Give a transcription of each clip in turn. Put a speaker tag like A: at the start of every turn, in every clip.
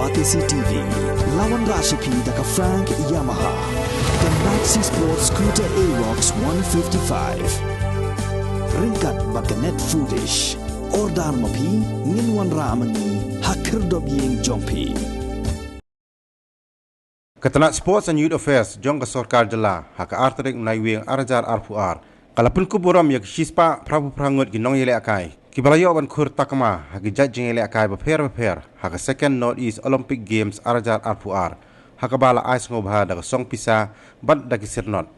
A: Batisi TV, Lawan Rashipi Daka Frank Yamaha, the Maxi Sports Scooter Arox 155, Ringkat Bakanet Foodish, Ordar Mapi, Ninwan Ramani, Hakir Dobying Jompi.
B: Katanak Sports and Youth Affairs jong ka Sarkar Jala haka arterik naiwing arajar arpuar kala Pynkup Burom yak shispa prabu prangut ginong yele akai kibalayo ban Khur Takma haki judging yele akai beper haka second Northeast Olympic Games arajar arpuar haka bala ais ngobha daga song pisa bad dagi sirnot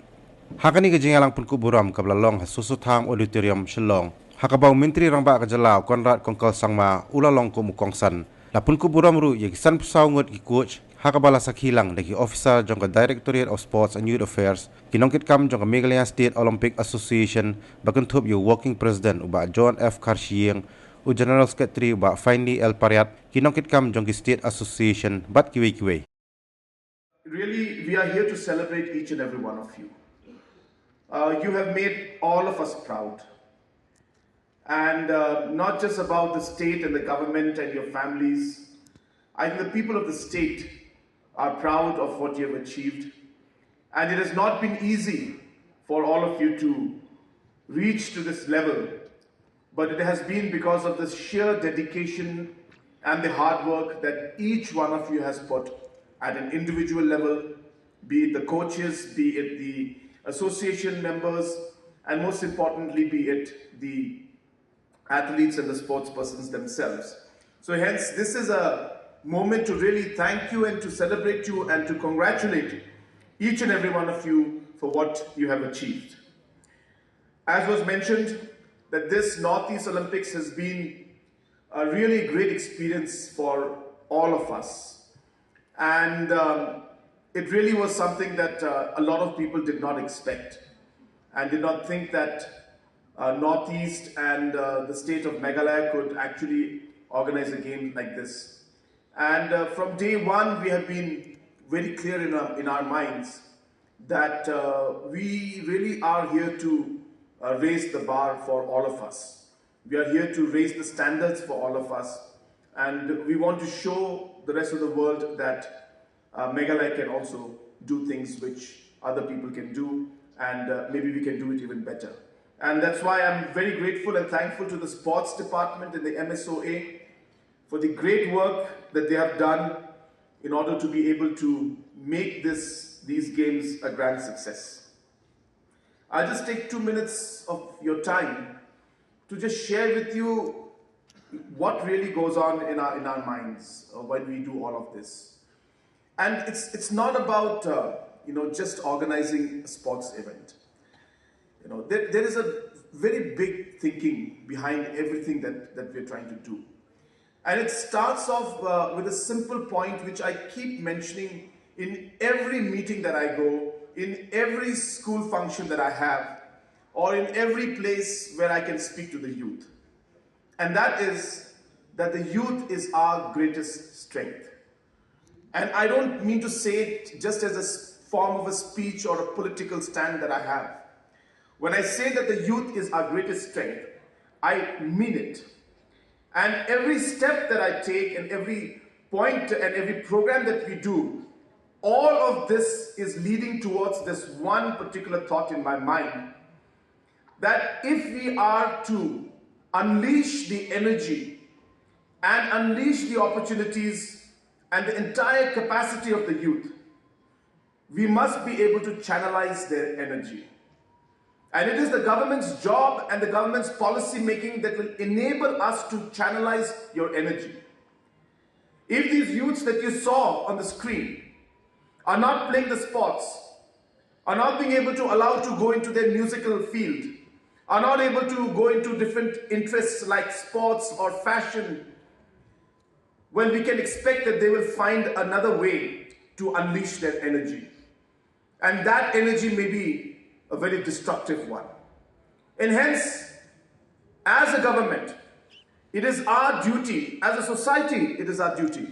B: haka ni gajing alang Pynkup Burom kabla long hasusutang auditorium Shillong haka bau menteri rangba ka Jala Konrad Kongkol Sangma ulalong ko mukongsan la Pynkup Burom ru yak san psaw ngut ki coach Hakabala Sakhilang dagi officer jong Directorate of Sports and Youth Affairs kinongkit kam jong Meghalaya State Olympic Association bakuntup yu working president uba John F. Karshieng u general secretary uba Finally El Pariat kinongkit kam jong State Association bat kiwe.
C: Really, we are here to celebrate each and every one of you. You have made all of us proud. And not just about the state and the government and your families. I think the people of the state are proud of what you have achieved. And it has not been easy for all of you to reach to this level, but it has been because of the sheer dedication and the hard work that each one of you has put at an individual level, be it the coaches, be it the association members, and most importantly, be it the athletes and the sports persons themselves. So hence, this is a moment to really thank you and to celebrate you and to congratulate each and every one of you for what you have achieved. As was mentioned, that this Northeast Olympics has been a really great experience for all of us. And it really was something that a lot of people did not expect and did not think that Northeast and the state of Meghalaya could actually organize a game like this. And from day one, we have been very clear in our minds that we really are here to raise the bar for all of us. We are here to raise the standards for all of us. And we want to show the rest of the world that Meghalaya can also do things which other people can do, and maybe we can do it even better. And that's why I'm very grateful and thankful to the sports department and the MSOA for the great work that they have done in order to be able to make these games a grand success. I'll just take 2 minutes of your time to just share with you what really goes on in our minds when we do all of this. And it's not about just organizing a sports event. There is a very big thinking behind everything that we're trying to do. And it starts off with a simple point which I keep mentioning in every meeting that I go, in every school function that I have, or in every place where I can speak to the youth. And that is that the youth is our greatest strength. And I don't mean to say it just as a form of a speech or a political stand that I have. When I say that the youth is our greatest strength, I mean it. And every step that I take and every point and every program that we do, all of this is leading towards this one particular thought in my mind, that if we are to unleash the energy and unleash the opportunities and the entire capacity of the youth, we must be able to channelize their energy. And it is the government's job and the government's policy making that will enable us to channelize your energy. If these youths that you saw on the screen are not playing the sports, are not being able to allow to go into their musical field, are not able to go into different interests like sports or fashion, well, we can expect that they will find another way to unleash their energy. And that energy may be a very destructive one. And hence, as a government, it is our duty, as a society, it is our duty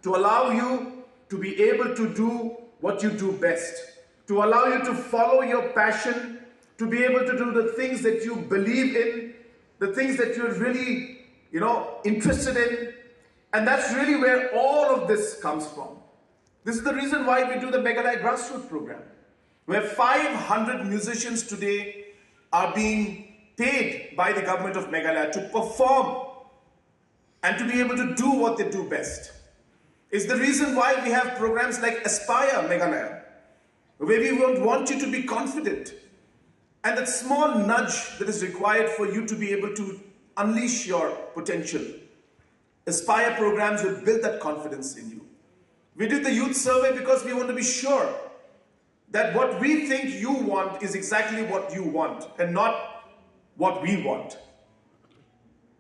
C: to allow you to be able to do what you do best, to allow you to follow your passion, to be able to do the things that you believe in, the things that you're really, interested in, And that's really where all of this comes from. This is the reason why we do the Meghalaya Grassroots program, where 500 musicians today are being paid by the government of Meghalaya to perform and to be able to do what they do best. It's the reason why we have programs like Aspire Meghalaya, where we want you to be confident. And that small nudge that is required for you to be able to unleash your potential. Aspire programs will build that confidence in you. We did the youth survey because we want to be sure that what we think you want is exactly what you want and not what we want.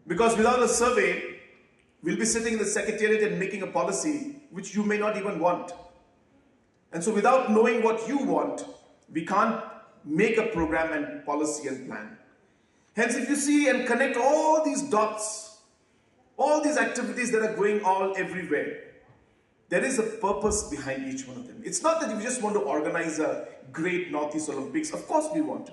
C: Because without a survey, we'll be sitting in the secretariat and making a policy which you may not even want. And so without knowing what you want, we can't make a program and policy and plan. Hence, if you see and connect all these dots, all these activities that are going all everywhere, there is a purpose behind each one of them. It's not that we just want to organize a great Northeast Olympics. Of course we want to.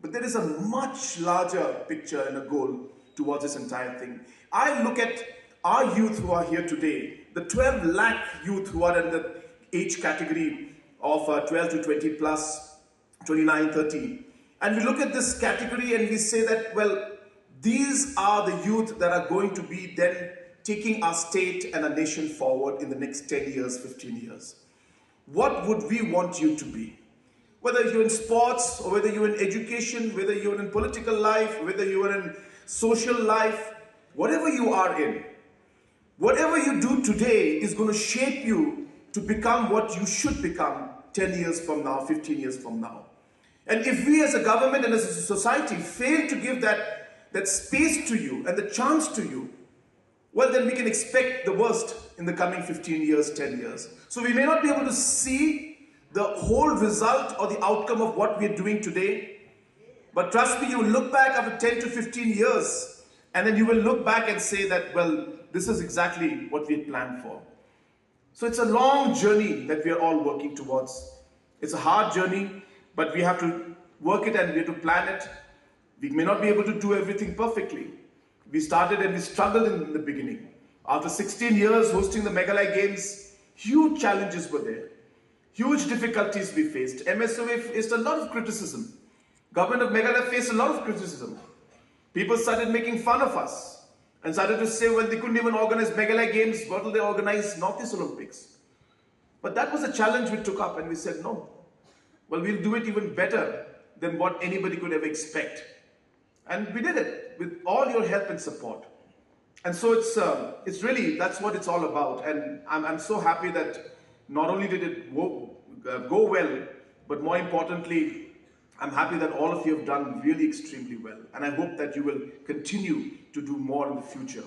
C: But there is a much larger picture and a goal towards this entire thing. I look at our youth who are here today, the 12 lakh youth who are in the age category of 12 to 20 plus, 29, 30. And we look at this category and we say that, well, these are the youth that are going to be then taking our state and our nation forward in the next 10 years, 15 years. What would we want you to be? Whether you're in sports, or whether you're in education, whether you're in political life, whether you're in social life, whatever you are in, whatever you do today is going to shape you to become what you should become 10 years from now, 15 years from now. And if we as a government and as a society fail to give that space to you and the chance to you, well, then we can expect the worst in the coming 15 years, 10 years. So we may not be able to see the whole result or the outcome of what we're doing today. But trust me, you will look back after 10 to 15 years, and then you will look back and say that, well, this is exactly what we had planned for. So it's a long journey that we are all working towards. It's a hard journey, but we have to work it and we have to plan it. We may not be able to do everything perfectly. We started and we struggled in the beginning. After 16 years hosting the Meghalaya Games, huge challenges were there. Huge difficulties we faced. MSOA faced a lot of criticism. Government of Meghalaya faced a lot of criticism. People started making fun of us and started to say, well, they couldn't even organize Meghalaya Games, what will they organize Northeast Olympics? But that was a challenge we took up and we said, no. Well, we'll do it even better than what anybody could ever expect. And we did it with all your help and support. And so it's really, that's what it's all about. And I'm so happy that not only did it go well, but more importantly, I'm happy that all of you have done really extremely well. And I hope that you will continue to do more in the future.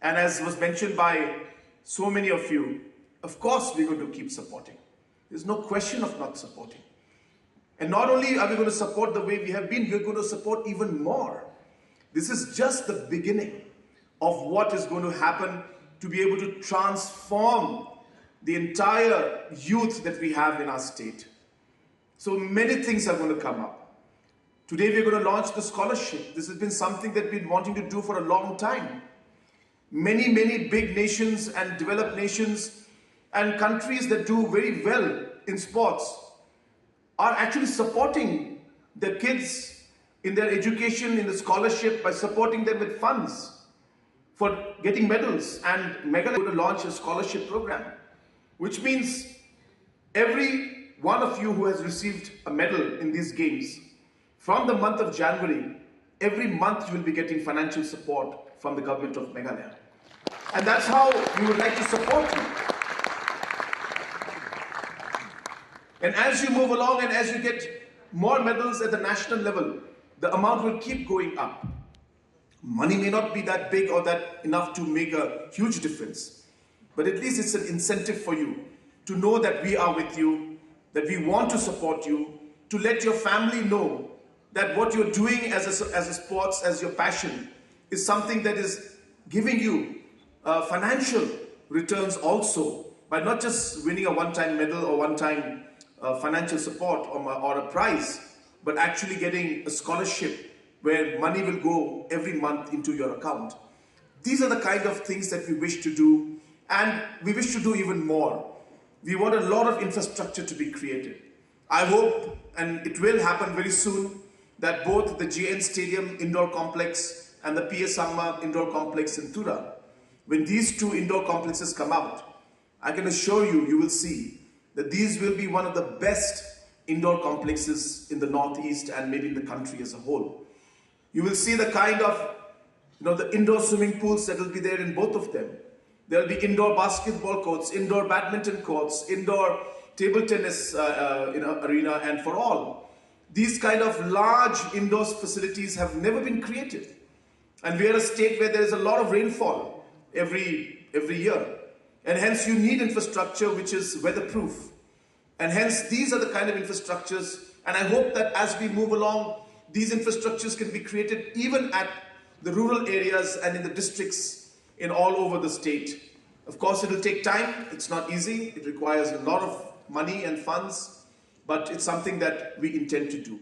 C: And as was mentioned by so many of you, of course we're going to keep supporting. There's no question of not supporting. And not only are we going to support the way we have been, we're going to support even more. This is just the beginning of what is going to happen to be able to transform the entire youth that we have in our state. So many things are going to come up. Today we're going to launch the scholarship. This has been something that we've been wanting to do for a long time. Many, many big nations and developed nations and countries that do very well in sports are actually supporting their kids in their education, in the scholarship, by supporting them with funds for getting medals. And Meghalaya is going to launch a scholarship program, which means every one of you who has received a medal in these games, from the month of January, every month you will be getting financial support from the government of Meghalaya. And that's how we would like to support you. And as you move along and as you get more medals at the national level, the amount will keep going up. Money may not be that big or that enough to make a huge difference, but at least it's an incentive for you to know that we are with you, that we want to support you, to let your family know that what you're doing as a sports, as your passion, is something that is giving you financial returns also, by not just winning a one-time medal or one-time financial support or a prize, but actually getting a scholarship where money will go every month into your account. These are the kind of things that we wish to do, and we wish to do even more. We want a lot of infrastructure to be created. I hope, and it will happen very soon, that both the JN Stadium indoor complex and the PS Sangma indoor complex in Tura, when these two indoor complexes come out, I can assure you, you will see that these will be one of the best indoor complexes in the Northeast and maybe in the country as a whole. You will see the kind of, the indoor swimming pools that will be there in both of them. There will be indoor basketball courts, indoor badminton courts, indoor table tennis arena, and for all. These kind of large indoor facilities have never been created. And we are a state where there is a lot of rainfall every year. And hence you need infrastructure which is weatherproof. And hence these are the kind of infrastructures, and I hope that as we move along, these infrastructures can be created even at the rural areas and in the districts in all over the state. Of course, it will take time. It's not easy. It requires a lot of money and funds, but it's something that we intend to do.